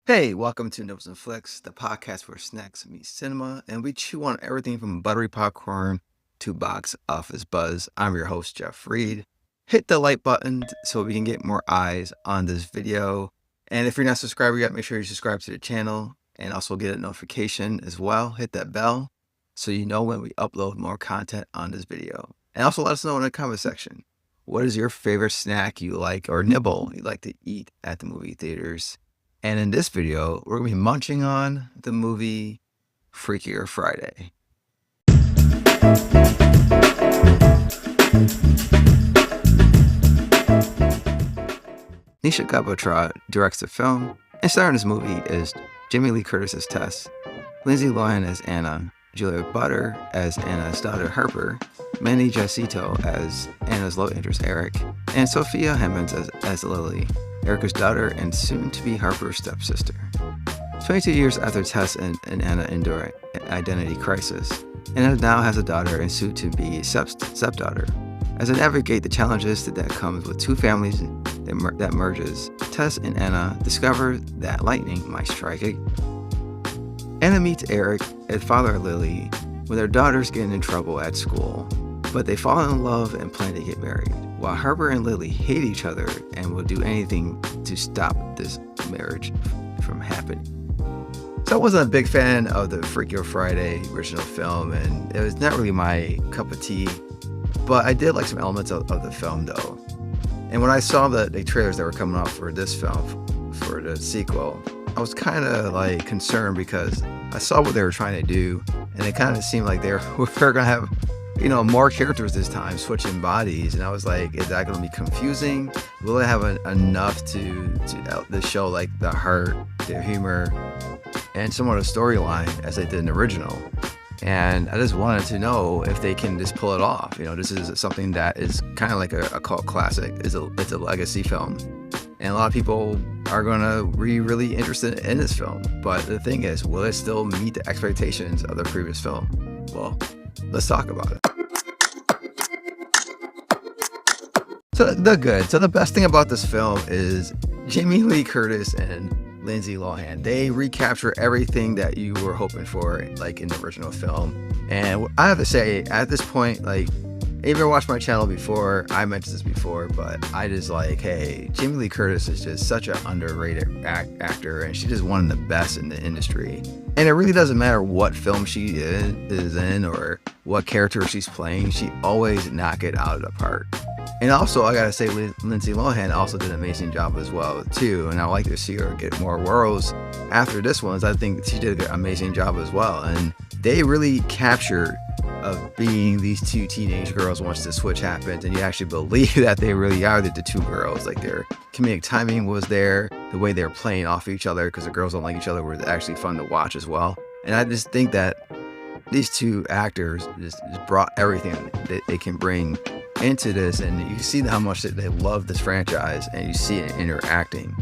Hey, welcome to NibblenFlix, the podcast where snacks meet cinema, and we chew on everything from buttery popcorn to box office buzz. I'm your host, Jeff Reed. Hit the like button so we can get more eyes on this video. And if you're not subscribed yet, make sure you subscribe to the channel and also get a notification as well. Hit that bell so you know when we upload more content on this video. And also let us know in the comment section, what is your favorite snack you like or nibble you like to eat at the movie theaters? And in this video, we're going to be munching on the movie Freakier Friday. Nisha Gabatra directs the film, and starring in this movie is Jamie Lee Curtis as Tess, Lindsay Lohan as Anna, Julia Butter as Anna's daughter Harper, Manny Jacinto as Anna's love interest Eric, and Sophia Hemmings as Lily, Erica's daughter and soon-to-be Harper's stepsister. 22 years after Tess and Anna endure an identity crisis, Anna now has a daughter and soon-to-be stepdaughter. As they navigate the challenges that comes with two families that merges, Tess and Anna discover that lightning might strike again. Anna meets Eric and father Lily when their daughters get in trouble at school, but they fall in love and plan to get married, while Harper and Lily hate each other and will do anything to stop this marriage from happening. So I wasn't a big fan of the Freakier Friday original film, and it was not really my cup of tea, but I did like some elements of the film though. And when I saw the trailers that were coming out for this film, for the sequel, I was kind of like concerned because I saw what they were trying to do, and it kind of seemed like they were going to have, more characters this time, switching bodies, and I was like, is that going to be confusing? Will it have enough to show like the heart, the humor, and somewhat of storyline as they did in the original? And I just wanted to know if they can just pull it off. This is something that is kind of like a cult classic. It's a legacy film, and a lot of people are going to be really interested in this film. But the thing is, will it still meet the expectations of the previous film? Well, let's talk about it. So the best thing about this film is Jamie Lee Curtis and Lindsay Lohan. They recapture everything that you were hoping for, like in the original film. And I have to say, at this point, like, if you watched my channel before, I mentioned this before, but I just like, hey, Jamie Lee Curtis is just such an underrated actor, and she's just one of the best in the industry. And it really doesn't matter what film she is in or what character she's playing, she always knock it out of the park. And also, I gotta say, Lindsay Lohan also did an amazing job as well too, and I like to see her get more roles after this one. I think she did an amazing job as well, and they really captured of being these two teenage girls once the switch happened, and you actually believe that they really are the two girls. Like, their comedic timing was there, the way they're playing off each other, because the girls don't like each other, was actually fun to watch as well. And I just think that these two actors just brought everything that they can bring into this, and you see how much they love this franchise, and you see it in their acting.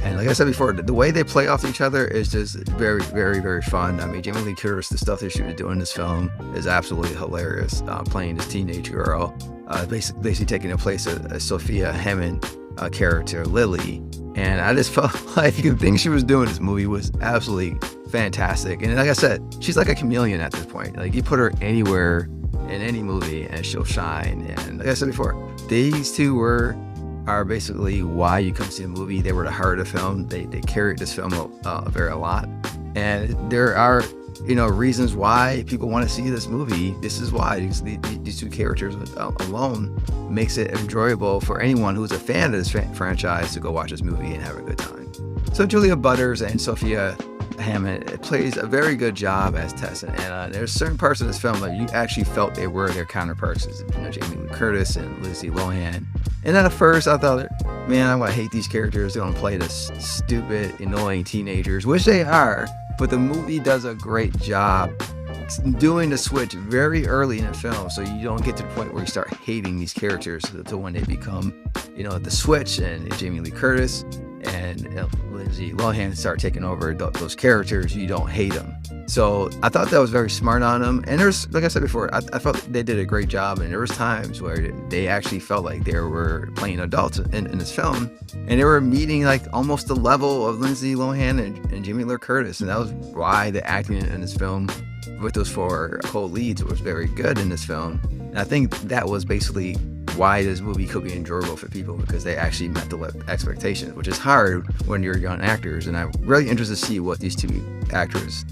And like I said before, the way they play off each other is just very, very, very fun. I mean, Jamie Lee Curtis, the stuff that she was doing in this film is absolutely hilarious. Playing this teenage girl, basically taking the place of Sophia Hemmings character, Lily. And I just felt like the thing she was doing in this movie was absolutely fantastic. And like I said, she's like a chameleon at this point. Like, you put her anywhere in any movie and she'll shine. And like I said before, these two are basically why you come see the movie. They were the heart of the film. They carried this film a lot. And there are, reasons why people want to see this movie. This is why these two characters alone makes it enjoyable for anyone who's a fan of this franchise to go watch this movie and have a good time. So Julia Butters and Sophia Hammond plays a very good job as Tess and Anna. There's certain parts of this film that you actually felt they were their counterparts, Jamie Lee Curtis and Lindsay Lohan. And then at first I thought, man, I'm gonna hate these characters. They're gonna play this stupid, annoying teenagers, which they are. But the movie does a great job doing the switch very early in the film, so you don't get to the point where you start hating these characters to when they become, the switch, and Jamie Lee Curtis and Lindsay Lohan start taking over those characters. You don't hate them. So I thought that was very smart on them. And there's, like I said before, I felt they did a great job. And there was times where they actually felt like they were playing adults in this film. And they were meeting like almost the level of Lindsay Lohan and Jamie Lee Curtis. And that was why the acting in this film with those 4 co-leads was very good in this film. And I think that was basically why this movie could be enjoyable for people, because they actually met the expectations, which is hard when you're young actors. And I'm really interested to see what these 2 actors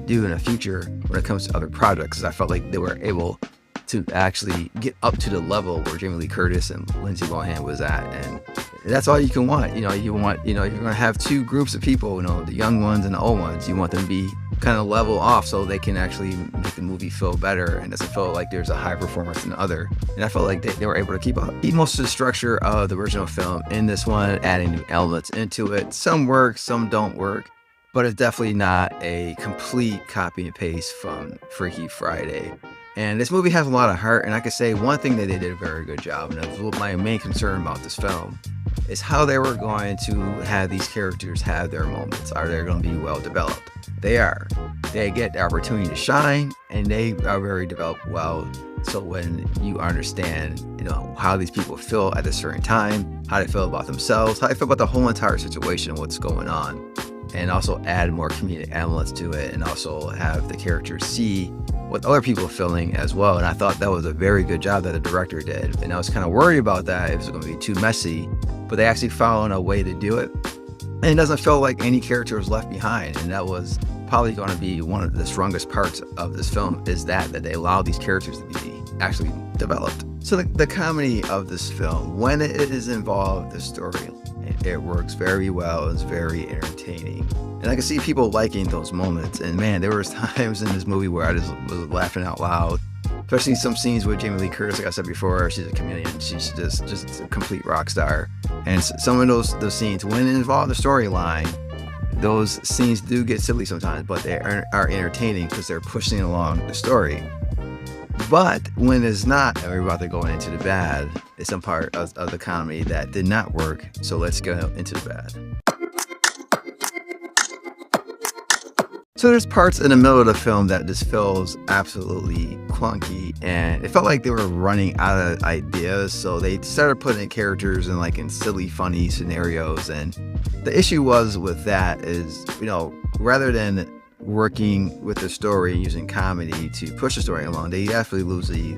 do in the future when it comes to other projects, because I felt like they were able to actually get up to the level where Jamie Lee Curtis and Lindsay Lohan was at. And that's all you can want. You're going to have 2 groups of people, the young ones and the old ones. You want them to be kind of level off so they can actually make the movie feel better and doesn't feel like there's a high performance in the other. And I felt like they were able to keep most of the structure of the original film in this one, adding new elements into it. Some work, some don't work, but it's definitely not a complete copy and paste from Freaky Friday. And this movie has a lot of heart, and I could say one thing that they did a very good job, and that's what my main concern about this film, is how they were going to have these characters have their moments. Are they going to be well developed? They are. They get the opportunity to shine, and they are very developed well. So when you understand, how these people feel at a certain time, how they feel about themselves, how they feel about the whole entire situation, what's going on, and also add more comedic elements to it, and also have the characters see what other people are feeling as well. And I thought that was a very good job that the director did. And I was kind of worried about that if it was going to be too messy, but they actually found a way to do it. And it doesn't feel like any character was left behind. And that was probably going to be one of the strongest parts of this film, is that they allowed these characters to be actually developed. So the comedy of this film, when it is involved, the story, it works very well. It's very entertaining. And I can see people liking those moments. And man, there was times in this movie where I just was laughing out loud. Especially some scenes with Jamie Lee Curtis, like I said before, she's a comedian. She's just a complete rock star. And some of those scenes, when it involve the storyline, those scenes do get silly sometimes, but they are entertaining because they're pushing along the story. But when it's not, and we're about to go into the bad, it's some part of the comedy that did not work. So let's go into the bad. So there's parts in the middle of the film that just feels absolutely clunky, and it felt like they were running out of ideas. So they started putting in characters in silly, funny scenarios. And the issue was with that is, rather than working with the story and using comedy to push the story along, they definitely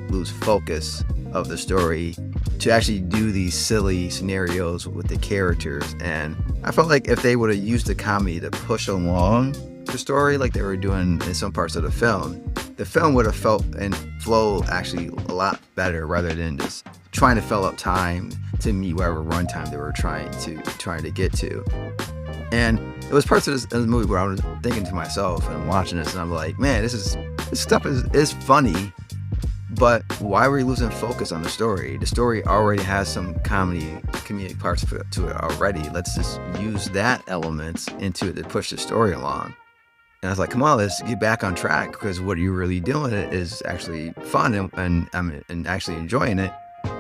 lose focus of the story to actually do these silly scenarios with the characters. And I felt like if they would have used the comedy to push along the story like they were doing in some parts of the film would have felt and flowed actually a lot better, rather than just trying to fill up time to meet whatever runtime they were trying to get to. And it was parts of this movie where I was thinking to myself and watching this, and I'm like, man, this stuff is funny, but why were we losing focus on the story? The story already has some comedic parts to it already. Let's just use that element into it to push the story along. And I was like, come on, let's get back on track, because what you're really doing is actually fun, and actually enjoying it.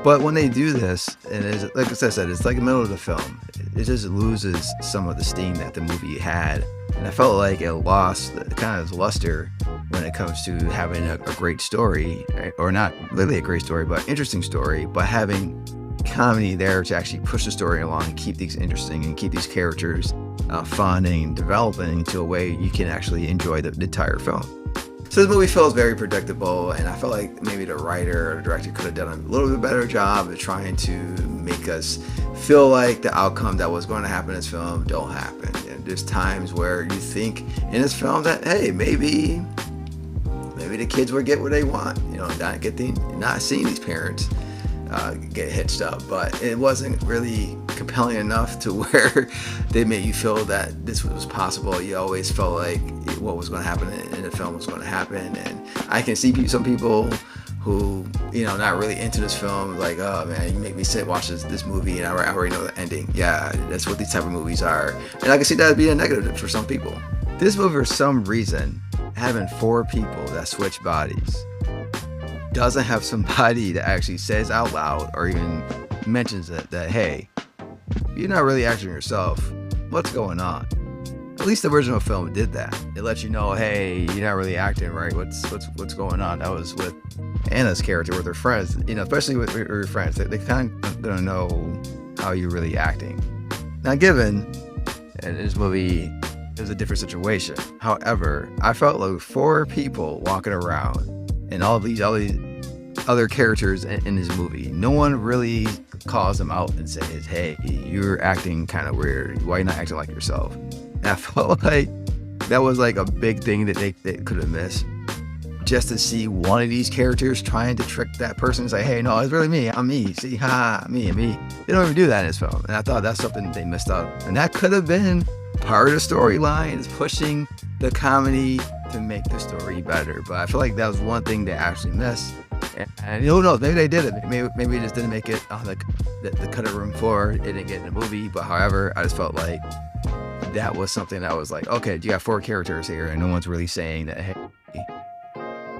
But when they do this, and like I said, it's like the middle of the film, it just loses some of the steam that the movie had. And I felt like it lost kind of luster when it comes to having a great story, right? Or not really a great story, but interesting story, but having comedy there to actually push the story along and keep these interesting and keep these characters fun and developing into a way you can actually enjoy the entire film. So this movie feels very predictable, and I felt like maybe the writer or the director could have done a little bit better job of trying to make us feel like the outcome that was going to happen in this film don't happen. And there's times where you think in this film that, hey, maybe the kids will get what they want, not seeing these parents get hitched up, but it wasn't really compelling enough to where they made you feel that this was possible. You always felt like what was going to happen in the film was going to happen. And I can see some people who, not really into this film, like, oh man, you make me sit watch this movie and I already know the ending. Yeah, that's what these type of movies are. And I can see that being a negative for some people. This movie, for some reason, having 4 people that switch bodies doesn't have somebody that actually says out loud or even mentions that hey, you're not really acting yourself. What's going on? At least the original film did that. It lets you know, hey, you're not really acting right. What's going on? That was with Anna's character with her friends. Especially with her friends, they kind of don't know how you're really acting. Now, given in this movie, it was a different situation. However, I felt like 4 people walking around and all these other characters in this movie, no one really calls them out and says, hey, you're acting kind of weird. Why are you not acting like yourself? And I felt like that was like a big thing that they could have missed. Just to see one of these characters trying to trick that person and say, hey, no, it's really me. I'm me. See, me. They don't even do that in this film. And I thought that's something they missed out. And that could have been part of the storyline, is pushing the comedy to make the story better. But I feel like that was one thing they actually missed. And who knows, maybe they did it. Maybe it just didn't make it on the cutting room floor. It didn't get in the movie. But however, I just felt like that was something that was like, okay, you got 4 characters here and no one's really saying that, hey,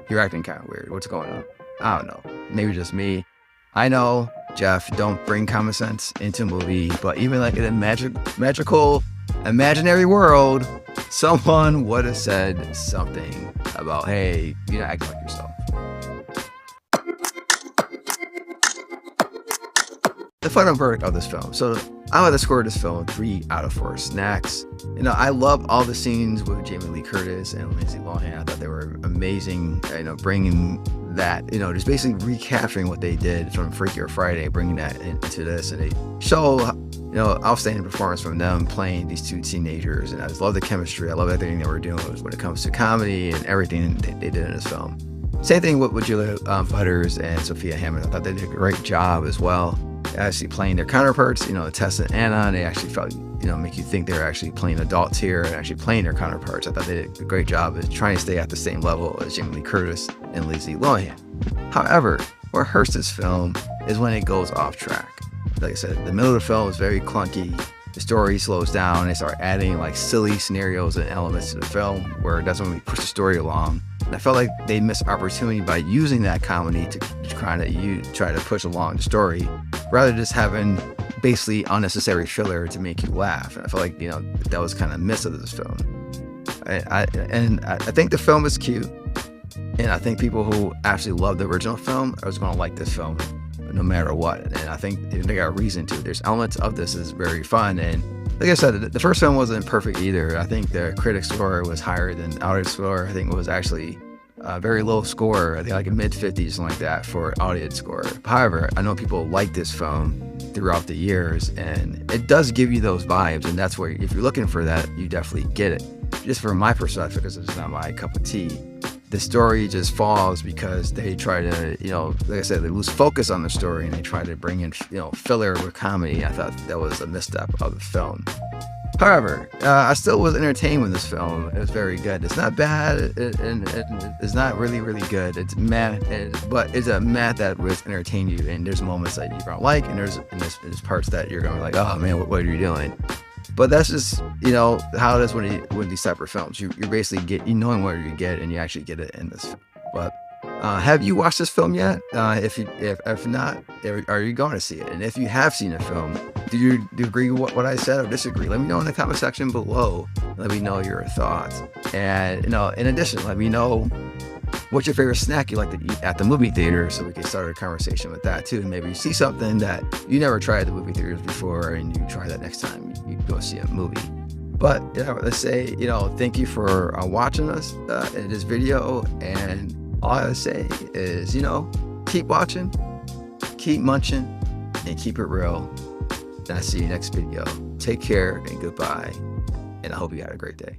you're acting kind of weird. What's going on? I don't know. Maybe just me. I know, Jeff, don't bring common sense into a movie, but even like in a magical, imaginary world, someone would have said something about, hey, you're not acting like yourself. The final verdict of this film. So I would have scored this film 3 out of 4 snacks. I love all the scenes with Jamie Lee Curtis and Lindsay Lohan. I thought they were amazing, bringing that, just basically recapturing what they did from Freakier Friday, bringing that into this. And they show, outstanding performance from them playing these 2 teenagers. And I just love the chemistry. I love everything they were doing when it comes to comedy and everything they did in this film. Same thing with Julia Butters and Sophia Hammond. I thought they did a great job as well, actually playing their counterparts, Tessa and Anna. And they actually felt, make you think they're actually playing adults here and actually playing their counterparts. I thought they did a great job of trying to stay at the same level as Jamie Lee Curtis and Lindsay Lohan. However, what hurts this film is when it goes off track. Like I said, the middle of the film is very clunky. The story slows down. They start adding like silly scenarios and elements to the film where it doesn't really push the story along. And I felt like they missed opportunity by using that comedy to try to push along the story, rather than just having basically unnecessary filler to make you laugh. And I felt like that was kind of missed of this film. I think the film is cute, and I think people who actually love the original film are going to like this film no matter what. And I think they got a reason to. There's elements of this is very fun, and like I said, the first film wasn't perfect either. I think the critic score was higher than audience score. I think it was actually a very low score. I think like a mid-50s, something like that, for audience score. However, I know people like this film throughout the years, and it does give you those vibes. And that's where, if you're looking for that, you definitely get it. Just from my perspective, because it's not my cup of tea, the story just falls because they try to, like I said, they lose focus on the story and they try to bring in, filler with comedy. I thought that was a misstep of the film. However, I still was entertained with this film. It was very good. It's not bad, and it's not really, really good. It's meh, but it's a meh that will entertain you. And there's moments that you don't like, and there's parts that you're going to be like, oh man, what are you doing? But that's just, how it is with these separate films. You're basically knowing what you get, and you actually get it in this film. But have you watched this film yet? If not, are you going to see it? And if you have seen the film, do you agree with what I said or disagree? Let me know in the comment section below. Let me know your thoughts. And in addition, let me know what's your favorite snack you like to eat at the movie theater, so we can start a conversation with that too. Maybe you see something that you never tried at the movie theaters before, and you try that next time you go see a movie. But let's say, thank you for watching us in this video, and all I gotta say is, keep watching, keep munching, and keep it real. And I'll see you next video. Take care and goodbye, and I hope you had a great day.